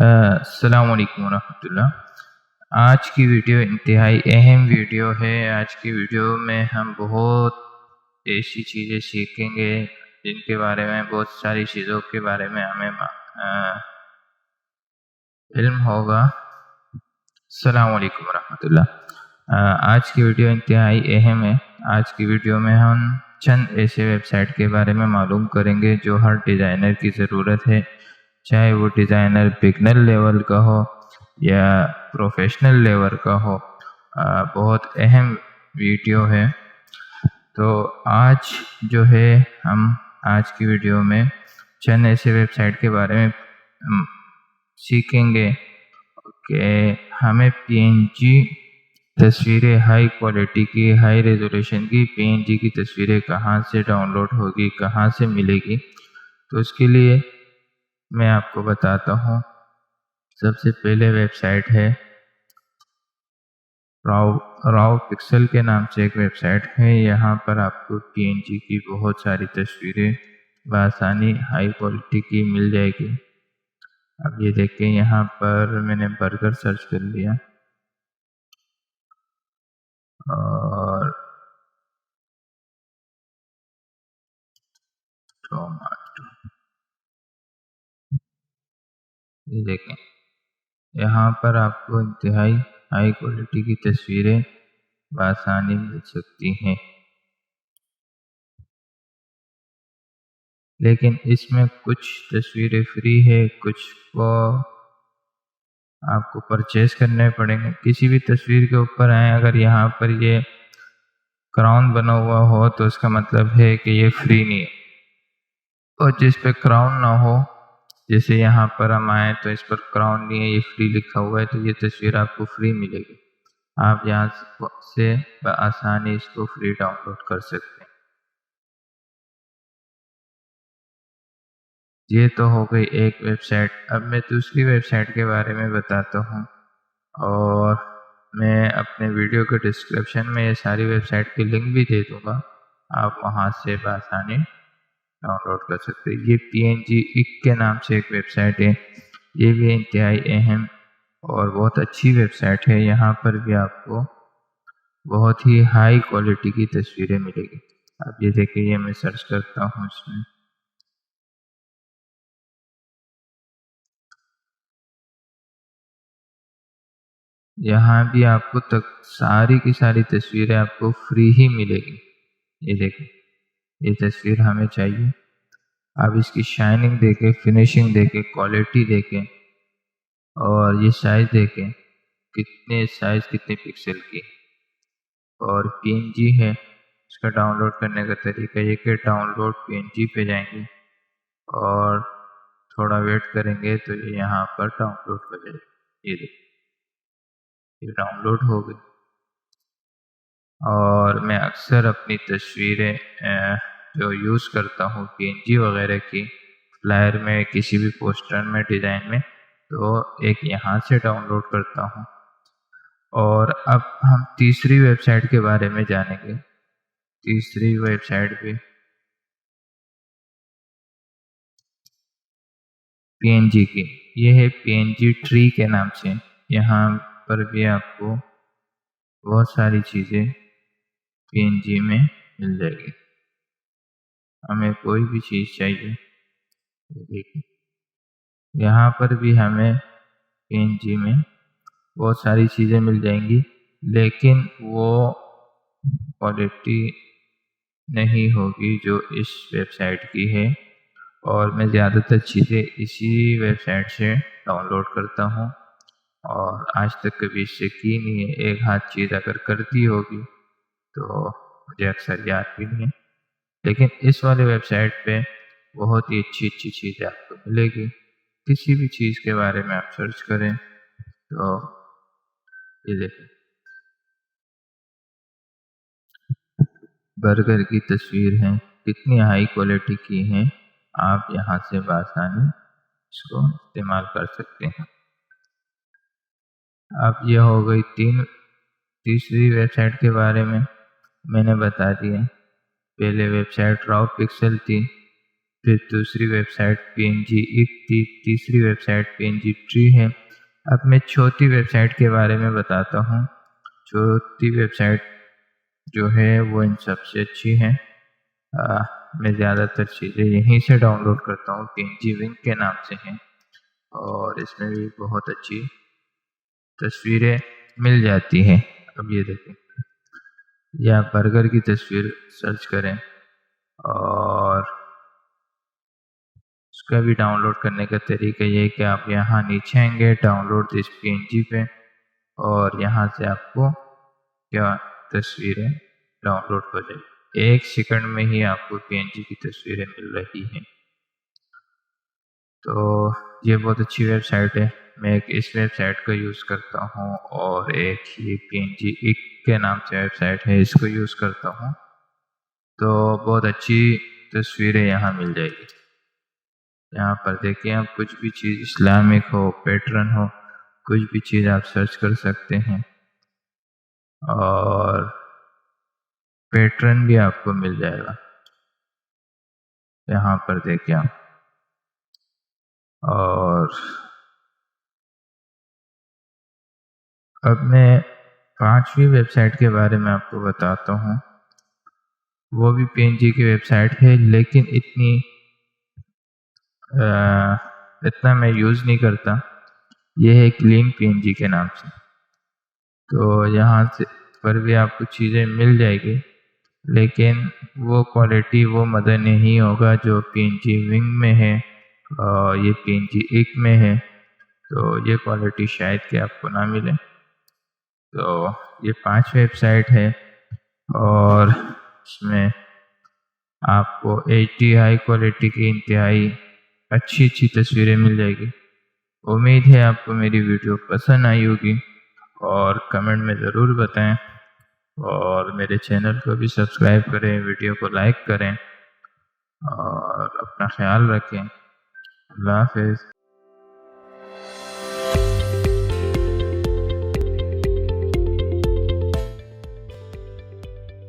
अस्सलामुअलैकुम वरहमतुल्लाह। आज की वीडियो इंतहाई अहम वीडियो है। आज की वीडियो में हम बहुत ऐसी चीज़ें सीखेंगे जिनके बारे में बहुत सारी चीज़ों के बारे में हमें इल्म होगा। अस्सलामुअलैकुम वरहमतुल्लाह। आज की वीडियो इंतहाई अहम है। आज की वीडियो में हम चंद ऐसे वेबसाइट के बारे में मालूम करेंगे जो हर डिज़ाइनर की ज़रूरत है, चाहे वो डिज़ाइनर बिगनर लेवल का हो या प्रोफेशनल लेवल का हो। बहुत अहम वीडियो है। तो आज जो है हम आज की वीडियो में चंद ऐसे वेबसाइट के बारे में सीखेंगे कि हमें पीएनजी तस्वीरें हाई क्वालिटी की, हाई रेजोल्यूशन की पीएनजी की तस्वीरें कहाँ से डाउनलोड होगी, कहाँ से मिलेगी। तो उसके लिए मैं आपको बताता हूँ। सबसे पहले वेबसाइट है राव पिक्सल के नाम से एक वेबसाइट है। यहाँ पर आपको पीएनजी की बहुत सारी तस्वीरें बआसानी हाई क्वालिटी की मिल जाएगी। अब ये देखें, यहाँ पर मैंने बर्गर सर्च कर लिया और टोमेटो, ये देखें, यहाँ पर आपको इंतहाई हाई क्वालिटी की तस्वीरें बआसानी मिल सकती हैं। लेकिन इसमें कुछ तस्वीरें फ्री है, कुछ को आपको परचेज करने पड़ेंगे। किसी भी तस्वीर के ऊपर आए, अगर यहाँ पर ये क्राउन बना हुआ हो तो इसका मतलब है कि ये फ्री नहीं है। और जिस पे क्राउन ना हो, जैसे यहाँ पर हम आए तो इस पर क्राउन नहीं है, ये फ्री लिखा हुआ है, तो ये तस्वीर आपको फ्री मिलेगी। आप यहाँ से बआसानी इसको फ्री डाउनलोड कर सकते हैं। ये तो हो गई एक वेबसाइट। अब मैं दूसरी वेबसाइट के बारे में बताता हूँ और मैं अपने वीडियो के डिस्क्रिप्शन में ये सारी वेबसाइट की लिंक भी दे दूँगा। आप वहाँ से बआसानी डाउनलोड कर सकते हैं। ये पीएनजी इक के नाम से एक वेबसाइट है। ये भी इंतहाई अहम और बहुत अच्छी वेबसाइट है। यहाँ पर भी आपको बहुत ही हाई क्वालिटी की तस्वीरें मिलेगी। अब ये देखिए, ये मैं सर्च करता हूँ इसमें, यहाँ भी आपको सारी की सारी तस्वीरें आपको फ्री ही मिलेगी। ये देखिए, ये तस्वीर हमें चाहिए। आप इसकी शाइनिंग देखें, फिनिशिंग देखें, क्वालिटी देखें और ये साइज़ देखें, कितने पिक्सल की। और पीएनजी है, इसका डाउनलोड करने का तरीका ये कि डाउनलोड पीएनजी पे जाएंगे और थोड़ा वेट करेंगे तो ये यहाँ पर डाउनलोड हो जाएगा। ये देखिए, ये डाउनलोड हो गई। और मैं अक्सर अपनी तस्वीरें जो यूज़ करता हूँ पीएनजी वगैरह की, फ्लायर में, किसी भी पोस्टर में, डिज़ाइन में, तो एक यहाँ से डाउनलोड करता हूँ। और अब हम तीसरी वेबसाइट के बारे में जानेंगे। तीसरी वेबसाइट भी पीएनजी की, ये है पीएनजी ट्री के नाम से। यहाँ पर भी आपको बहुत सारी चीज़ें पीएनजी में मिल जाएगी। हमें कोई भी चीज़ चाहिए, देखिए यहाँ पर भी हमें पीएनजी में बहुत सारी चीज़ें मिल जाएंगी, लेकिन वो क्वालिटी नहीं होगी जो इस वेबसाइट की है। और मैं ज़्यादातर चीज़ें इसी वेबसाइट से डाउनलोड करता हूँ और आज तक कभी इससे की नहीं है। एक हाथ चीज़ अगर करती होगी तो मुझे अक्सर याद भी नहीं है। लेकिन इस वाले वेबसाइट पे बहुत ही अच्छी चीज़ें आपको मिलेगी। किसी भी चीज़ के बारे में आप सर्च करें तो ये देखें, बर्गर की तस्वीर है, कितनी हाई क्वालिटी की है। आप यहाँ से बआसानी इसको इस्तेमाल कर सकते हैं। अब ये हो गई तीसरी वेबसाइट के बारे में मैंने बता दिया। पहले वेबसाइट राव पिक्सल थी, फिर दूसरी वेबसाइट PNG एक थी, तीसरी वेबसाइट PNG ट्री है। अब मैं चौथी वेबसाइट के बारे में बताता हूँ। चौथी वेबसाइट जो है वो इन सबसे अच्छी है। मैं ज़्यादातर चीज़ें यहीं से डाउनलोड करता हूँ, PNG विंग के नाम से हैं और इसमें भी बहुत अच्छी तस्वीरें मिल जाती हैं। अब ये देखें, या बर्गर की तस्वीर सर्च करें और उसका भी डाउनलोड करने का तरीका ये है कि आप यहाँ नीचे आएंगे डाउनलोड दिस PNG पे और यहाँ से आपको क्या तस्वीरें डाउनलोड हो जाएगी। 1 सेकंड में ही आपको PNG की तस्वीरें मिल रही हैं। तो ये बहुत अच्छी वेबसाइट है। मैं एक इस वेबसाइट का यूज़ करता हूँ और एक ये PNG एक के नाम से वेबसाइट है, इसको यूज़ करता हूँ। तो बहुत अच्छी तस्वीरें यहाँ मिल जाएगी। यहाँ पर देखिए, आप कुछ भी चीज़ इस्लामिक हो, पैटर्न हो, कुछ भी चीज़ आप सर्च कर सकते हैं और पैटर्न भी आपको मिल जाएगा। यहाँ पर देखिए आप, और अब मैं 5वीं वेबसाइट के बारे में आपको बताता हूँ। वो भी PNG की वेबसाइट है, लेकिन इतना मैं यूज़ नहीं करता। ये है क्लीन PNG के नाम से। तो यहाँ से पर भी आपको चीज़ें मिल जाएगी, लेकिन वो क्वालिटी वो मदद नहीं होगा जो PNG विंग में है और ये PNG एक में है। तो ये क्वालिटी शायद कि आपको ना मिले। तो ये 5 वेबसाइट है और इसमें आपको HD हाई क्वालिटी की इंतहाई अच्छी तस्वीरें मिल जाएगी। उम्मीद है आपको मेरी वीडियो पसंद आई होगी और कमेंट में ज़रूर बताएं और मेरे चैनल को भी सब्सक्राइब करें, वीडियो को लाइक करें और अपना ख्याल रखें। अल्लाह हाफ़िज़।